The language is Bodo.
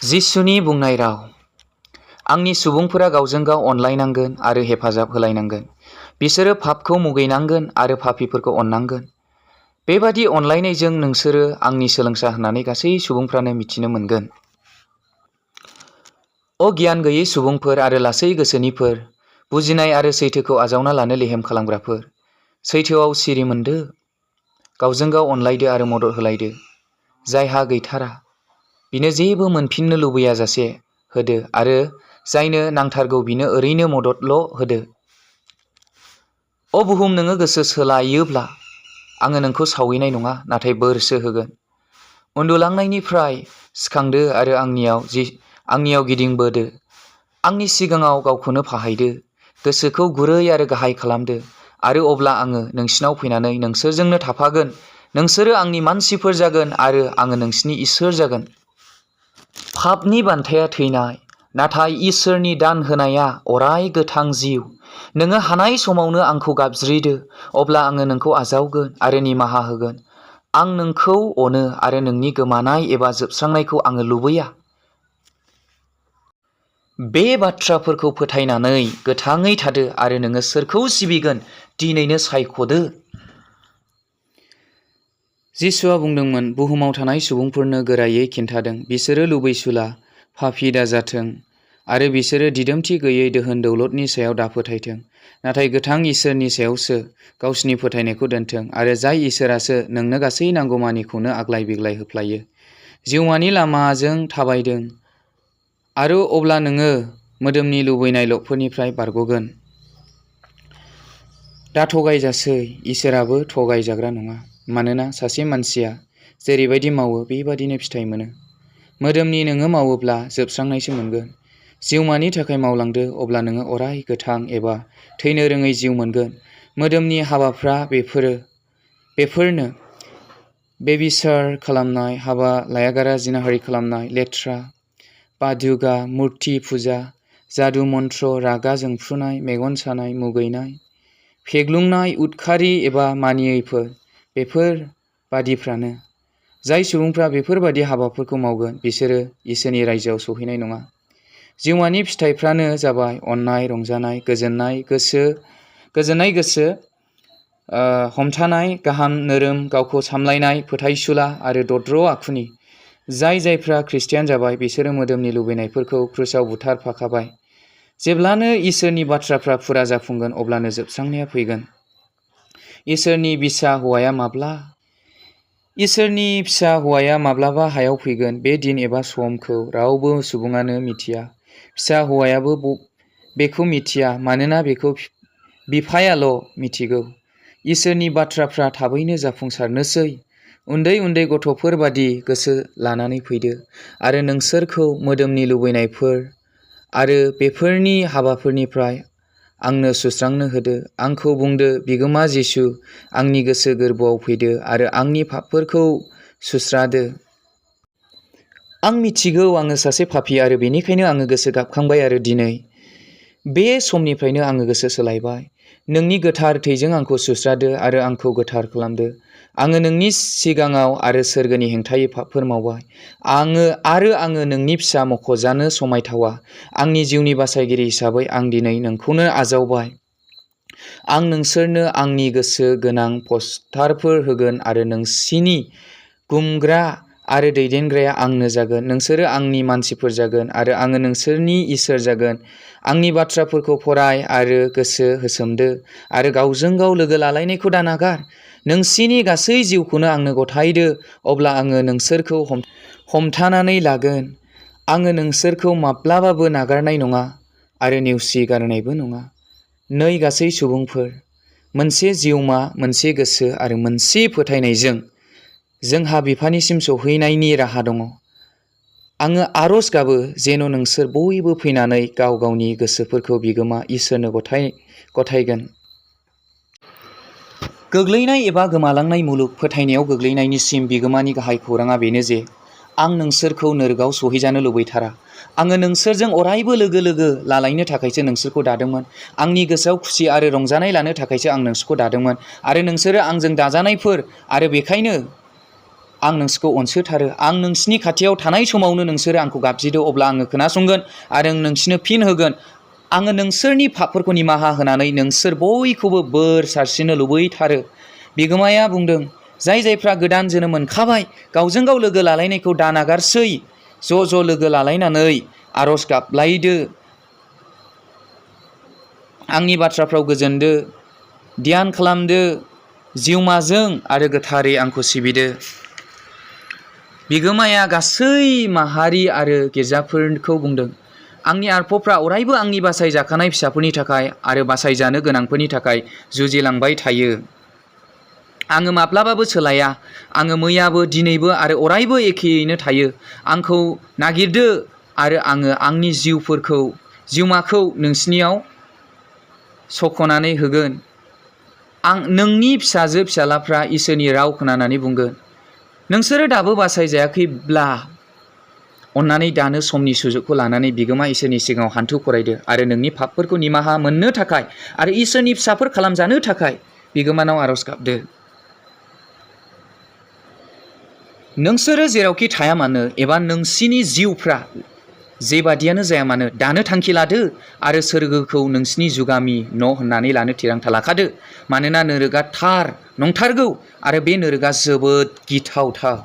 जिसुनि बुंनाय राव। आंनि सुबुंफोरा गावजों गाव अनलायनांगोन आरो हेफाजाब होलायनांगोन। बिसोरो पापखौ मुगैनांगोन आरो पापीफोरखौ अननांगोन। बेबादि अनलायनायजों नोंसोरो आंनि सोलोंसा होननानै गासै सुबुंफ्रानो मिथिनो मोनगोन। गियान गैयै सुबुंफोर आरो लासै गोसोनिफोर, बुजिनाय आरो सैथोखौ आजावना लानो लेहेम खालामग्राफोर, सैथोआव सिरि मोनदो। गावजों गाव अनलायदो आरो मदद होलायदो। जायहा गैथारा बिनो जेबो मोनफिननो लुबैयाजासे होदो आरो जायनो नांथारगौ बिनो ओरैनो मददल' होदो। बुहुम, नोङो गोसो सोलायोब्ला आङो नोंखौ सावैनाय नङा, नाथाय बोरसो होगोन। उन्दुलांनायनिफ्राय सिखांदो आरो आंनियाव गिदिंबोदो। आंनि सिगाङाव गावखौनो फाहायदो, गोसोखौ गुरै आरो गाहाय खालामदो आरो अब्ला आङो नोंसिनाव फैनानै नोंसोरजोंनो थाफागोन। नोंसोरो आंनि मानसिफोर जागोन आरो आङो नोंसिनि इसोर जागोन। पापनि बान्थाया थैनाय, नाथाय इसोरनि दान होनाया अराय गोथां जिउ। नोङो हानाय समावनो आंखौ गाबज्रिदो, अब्ला आङो नोंखौ आजावगोन आरो निमाहा होगोन। आं नोंखौ अनो आरो नोंनि गोमानाय एबा जोबस्रांनायखौ आङो लुबैया। बे बाथ्राफोरखौ फोथायनानै गोथाङै थादो आरो नोङो सोरखौ सिबिगोन दिनैनो सायख'दो। जिसुआ बुंदोंमोन, बुहुमाव थानाय सुबुंफोरनो गोरायै खिन्थादों, बिसोरो लुबैसुला, पापी दाजाथों आरो बिसोरो दिदोमथि गैयै दोहोन दौलतनि सायाव दाफोथायथों, नाथाय गोथां इसोरनि सायावसो गावसिनि फोथायनायखौ दोनथों आरो जाय इसोरासो नोंनो गासै नांगौमानिखौनो आग्लाय बिग्लाय होफ्लायो। जिउमानि लामाजों थाबायदों आरो अब्ला नोङो मोदोमनि लुबैनाय लबफोरनिफ्राय बारग'गोन। दाथगायजासै, इसोराबो थगायजाग्रा नङा। मानोना सासे मानसिया जेरैबायदि मावो बेबादिनो फिथाइ मोनो। मोदोमनि नोङो मावोब्ला जोबस्रांनायसो मोनगोन। जिउमानि थाखाय मावलांदो, अब्ला नोङो अराय गोथां एबा थैनो रोङै जिउ मोनगोन। मोदोमनि हाबाफ्रा बेफोरनो बेबिचार खालामनाय, हाबा लायागारा जिनाहारि खालामनाय, लेथ्रा, पादुगा, मुर्ति फुजा, जादु मन्त्र, रागा जोंफ्रुनाय, मेगन सानाय, मुगैनाय, फेग्लुंनाय, उदखारि एबा मानियैफोर बेफोर बादिफ्रानो। जाय सुबुंफ्रा बेफोरबादि हाबाफोरखौ मावगोन बिसोरो इसोरनि रायजोआव सौहैनाय नङा। जिउमानि फिथाइफ्रानो जाबाय अननाय, रंजानाय, गोजोननाय गोसो, हमथानाय, गाहाम नोरोम, गावखौ सामलायनाय, फोथायसुला आरो दद्र आखुनि। जायफ्रा खृष्टियान जाबाय बिसोरो मोदोमनि लुबैनायफोरखौ क्रुसाव बुथारफाखाबाय। जेब्लानो इसोरनि बाथ्राफ्रा फुरा जाफुंगोन अब्लानो जोबस्रांनाया फैगोन। इसोरनि फिसा हौवाया माब्लाबा हायाव फैगोन, बे दिन एबा समखौ रावबो सुबुङानो मिथिया। फिसा हौवायाबो बेखौ मिथिया, मानोना बेखौ बिफायाल' मिथिगौ। इसोरनि बाथ्राफ्रा थाबैनो जाफुंसारनोसै। उन्दै उन्दै गथ'फोर बादि गोसो लानानै फैदो आरो नोंसोरखौ मोदोमनि लुबैनायफोर आरो बेफोरनि हाबाफोरनिफ्राय आंनो सुस्रांनो होदो। आंखौ बुंदो, बिगोमा जिसु, आंनि गोसो गोरबोआव फैदो आरो आंनि पापफोरखौ सुस्रादो। आं मिथिगौ आङो सासे पापी आरो बेनिखायनो आङो गोसो गाबखांबाय आरो दिनै बे समनिफ्रायनो आङो गोसो सोलायबाय। नोंनि गोथार थैजों आंखौ सुस्रादो आरो आंखौ गोथार खालामदो। आङो नोंनि सिगाङाव आरो सोरगोनि हेंथायै पापफोर मावबाय। आङो नोंनि फिसा मख'जानो समायथावा। आंनि जिउनि बासायगिरि हिसाबै आं दिनै नोंखौनो आजावबाय। आं नोंसोरनो आंनि गोसो गोनां पस्टारफोर होगोन आरो नोंसिनि गुमग्रा आरो दैदेनग्राया आंनो जागोन। नोंसोरो आंनि मानसिफोर जागोन आरो आङो नोंसोरनि इसोर जागोन। आंनि बाथ्राफोरखौ फराय आरो गोसो होसोमदो आरो गावजों गाव लोगो लालायनायखौ दानागार। नोंसिनि गासै जिउखौनो आंनो गथायदो, अब्ला आङो नोंसोरखौ हमथानानै लागोन। आङो नोंसोरखौ माब्लाबाबो नागारनाय नङा आरो नेवसिगारनायबो नङा। नै गासै सुबुंफोर, मोनसे जिउमा, मोनसे गोसो आरो मोनसे फोथायनायजों जोंहा बिफानिसिम सौहैनायनि राहा दङ। आङो आरज गाबो जेन' नोंसोर बयबो फैनानै गाव गावनि गोसोफोरखौ बिगोमा इसोरनो गथायगोन। गोग्लैनाय एबा गोमालांनाय मुलुग फोथायनायाव गोग्लैनायनिसिम बिगोमानि गाहाय खौराङा बेनो जे आं नोंसोरखौ नोरगाव सौहैजानो लुबैथारा। आङो नोंसोरजों अरायबो लोगो लालायनो थाखायसो नोंसोरखौ दादोंमोन। आंनि गोसोआव खुसि आरो रंजानाय लानो थाखायसो आं नोंसोरखौ दादोंमोन आरो नोंसोरो आंजों दाजानायफोर आरो बेखायनो आं नोंसोरखौ अनसोथारो। आं नोंसिनि खाथियाव थानाय समावनो नोंसोरो आंखौ गाबज्रिदो, अब्ला आङो खोनासंगोन आरो नोंसिनो फिन होगोन। आङो नोंसोरनि पापफोरखौ निमाहा होनानै नोंसोर बयखौबो बोर सारस्रिनो लुबैथारो। बिगोमाया बुंदों, जाय जायफ्रा गोदान जोनोम मोनखाबाय, गावजों गाव लोगो लालायनायखौ दा नागारसै। ज' ज' लोगो लालायनानै आरज गाबलायदो। आंनि बाथ्राफ्राव गोजोनदो, ध्यान खालामदो, जिउमाजों आरो गोथारै आंखौ सिबिदो। बिगोमाया गासै माहारि आरो गिर्जाफोरखौ बुंदों, आंनि आरफफ्रा अरायबो आंनि बासायजाखानाय फिसाफोरनि थाखाय आरो बासायजानो गोनांफोरनि थाखाय जुजिलांबाय थायो। आङो माब्लाबाबो सोलाया। आङो मैयाबो दिनैबो आरो अरायबो एखेयैनो थायो। आंखौ नागिरदो आरो आङो आंनि जिउमाखौ नोंसिनियाव सख'नानै होगोन। नोंनि फिसाजो फिसालाफ्रा इसोरनि राव खोनानानै बुंगोन, नोंसोरो दाबो बासायजायाखैब्ला अन्नानै दानो समनि सुजुगखौ लानानै बिगोमा इसोरनि सिगाङाव हान्थु खरायदो आरो नोंनि पापफोरखौ निमाहा मोननो थाखाय आरो इसोरनि फिसाफोर खालामजानो थाखाय बिगोमानाव आरज गाबदो। नोंसोरो जेरावखि थाया मानो एबा नोंसिनि जिउफ्रा जेबादियानो जाया मानो, दानो थांखि लादो आरो सोरगोखौ नोंसिनि जुगामि न' होननानै लानो थिरांथा लाखादो। मानोना नोरोगा थार नंथारगौ आरो बे नोरोगा जोबोद गिथावथाव।